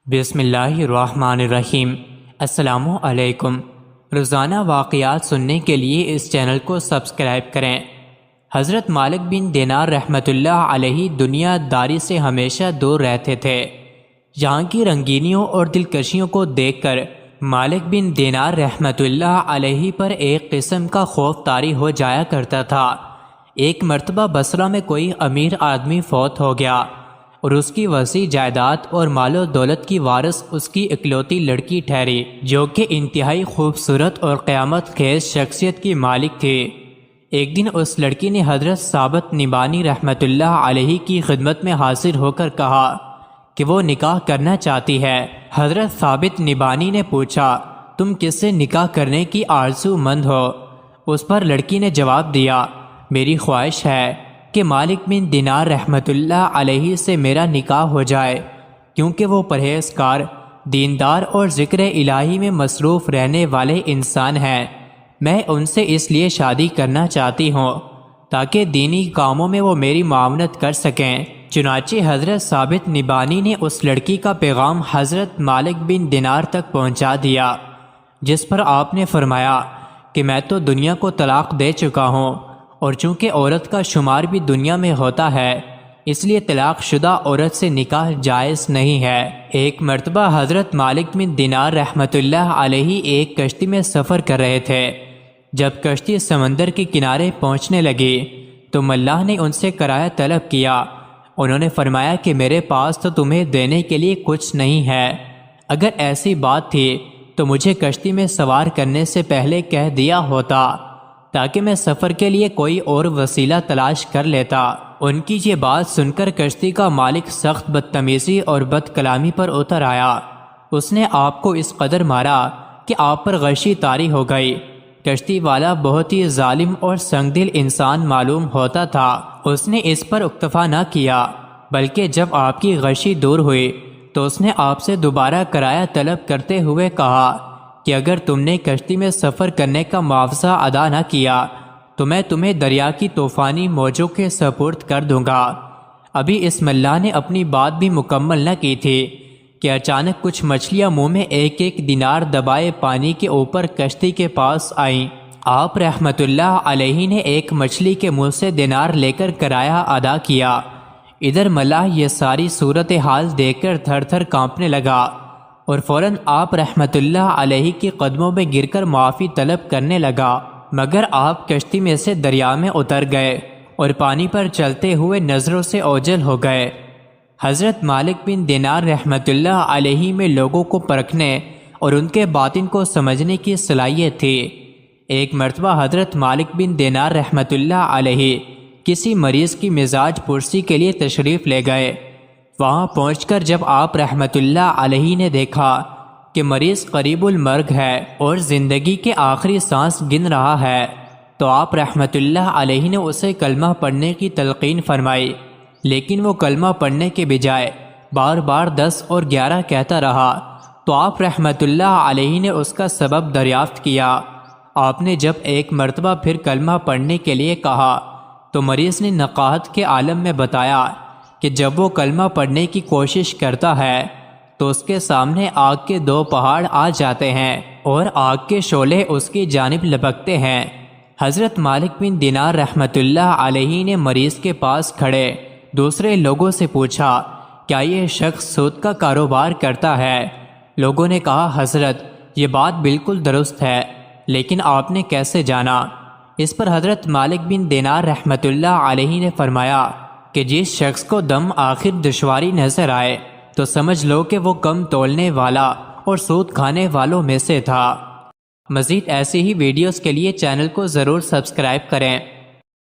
بسم اللہ الرحمن الرحیم۔ السلام علیکم۔ روزانہ واقعات سننے کے لیے اس چینل کو سبسکرائب کریں۔ حضرت مالک بن دینار رحمۃ اللہ علیہ دنیا داری سے ہمیشہ دور رہتے تھے۔ یہاں کی رنگینیوں اور دلکشیوں کو دیکھ کر مالک بن دینار رحمۃ اللہ علیہ پر ایک قسم کا خوف طاری ہو جایا کرتا تھا۔ ایک مرتبہ بصرہ میں کوئی امیر آدمی فوت ہو گیا اور اس کی وسیع جائیداد اور مال و دولت کی وارث اس کی اکلوتی لڑکی ٹھہری، جو کہ انتہائی خوبصورت اور قیامت خیز شخصیت کی مالک تھی۔ ایک دن اس لڑکی نے حضرت ثابت نبانی رحمۃ اللہ علیہ کی خدمت میں حاضر ہو کر کہا کہ وہ نکاح کرنا چاہتی ہے۔ حضرت ثابت نبانی نے پوچھا، تم کس سے نکاح کرنے کی آرزو مند ہو؟ اس پر لڑکی نے جواب دیا، میری خواہش ہے کہ مالک بن دینار رحمۃ اللہ علیہ سے میرا نکاح ہو جائے، کیونکہ وہ پرہیزگار، دیندار اور ذکر الہی میں مصروف رہنے والے انسان ہیں۔ میں ان سے اس لیے شادی کرنا چاہتی ہوں تاکہ دینی کاموں میں وہ میری معاونت کر سکیں۔ چنانچہ حضرت ثابت نبانی نے اس لڑکی کا پیغام حضرت مالک بن دینار تک پہنچا دیا، جس پر آپ نے فرمایا کہ میں تو دنیا کو طلاق دے چکا ہوں، اور چونکہ عورت کا شمار بھی دنیا میں ہوتا ہے، اس لیے طلاق شدہ عورت سے نکاح جائز نہیں ہے۔ ایک مرتبہ حضرت مالک بن دینار رحمۃ اللہ علیہ ایک کشتی میں سفر کر رہے تھے۔ جب کشتی سمندر کے کنارے پہنچنے لگی تو ملاح نے ان سے کرایہ طلب کیا۔ انہوں نے فرمایا کہ میرے پاس تو تمہیں دینے کے لیے کچھ نہیں ہے، اگر ایسی بات تھی تو مجھے کشتی میں سوار کرنے سے پہلے کہہ دیا ہوتا تاکہ میں سفر کے لیے کوئی اور وسیلہ تلاش کر لیتا۔ ان کی یہ بات سن کر کشتی کا مالک سخت بدتمیزی اور بد کلامی پر اتر آیا۔ اس نے آپ کو اس قدر مارا کہ آپ پر غشی طاری ہو گئی۔ کشتی والا بہت ہی ظالم اور سنگ دل انسان معلوم ہوتا تھا۔ اس نے اس پر اکتفا نہ کیا، بلکہ جب آپ کی غشی دور ہوئی تو اس نے آپ سے دوبارہ کرایہ طلب کرتے ہوئے کہا کہ اگر تم نے کشتی میں سفر کرنے کا معاوضہ ادا نہ کیا تو میں تمہیں دریا کی طوفانی موجوں کے سپرد کر دوں گا۔ ابھی اس ملاح نے اپنی بات بھی مکمل نہ کی تھی کہ اچانک کچھ مچھلیاں منہ میں ایک ایک دینار دبائے پانی کے اوپر کشتی کے پاس آئیں۔ آپ رحمت اللہ علیہ نے ایک مچھلی کے منہ سے دینار لے کر کرایہ ادا کیا۔ ادھر ملاح یہ ساری صورتحال دیکھ کر تھر تھر کانپنے لگا اور فوراً آپ رحمت اللہ علیہ کے قدموں میں گر کر معافی طلب کرنے لگا، مگر آپ کشتی میں سے دریا میں اتر گئے اور پانی پر چلتے ہوئے نظروں سے اوجھل ہو گئے۔ حضرت مالک بن دینار رحمت اللہ علیہ میں لوگوں کو پرکھنے اور ان کے باطن کو سمجھنے کی صلاحیت تھی۔ ایک مرتبہ حضرت مالک بن دینار رحمت اللہ علیہ کسی مریض کی مزاج پرسی کے لیے تشریف لے گئے۔ وہاں پہنچ کر جب آپ رحمت اللہ علیہ نے دیکھا کہ مریض قریب المرگ ہے اور زندگی کے آخری سانس گن رہا ہے تو آپ رحمت اللہ علیہ نے اسے کلمہ پڑھنے کی تلقین فرمائی، لیکن وہ کلمہ پڑھنے کے بجائے بار بار 10 اور 11 کہتا رہا تو آپ رحمت اللہ علیہ نے اس کا سبب دریافت کیا۔ آپ نے جب ایک مرتبہ پھر کلمہ پڑھنے کے لیے کہا تو مریض نے نقاہت کے عالم میں بتایا کہ جب وہ کلمہ پڑھنے کی کوشش کرتا ہے تو اس کے سامنے آگ کے 2 پہاڑ آ جاتے ہیں اور آگ کے شعلے اس کی جانب لپکتے ہیں۔ حضرت مالک بن دینار رحمت اللہ علیہ نے مریض کے پاس کھڑے دوسرے لوگوں سے پوچھا، کیا یہ شخص سود کا کاروبار کرتا ہے؟ لوگوں نے کہا، حضرت یہ بات بالکل درست ہے، لیکن آپ نے کیسے جانا؟ اس پر حضرت مالک بن دینار رحمت اللہ علیہ نے فرمایا کہ جس شخص کو دم آخر دشواری نظر آئے تو سمجھ لو کہ وہ کم تولنے والا اور سود کھانے والوں میں سے تھا۔ مزید ایسی ہی ویڈیوز کے لیے چینل کو ضرور سبسکرائب کریں۔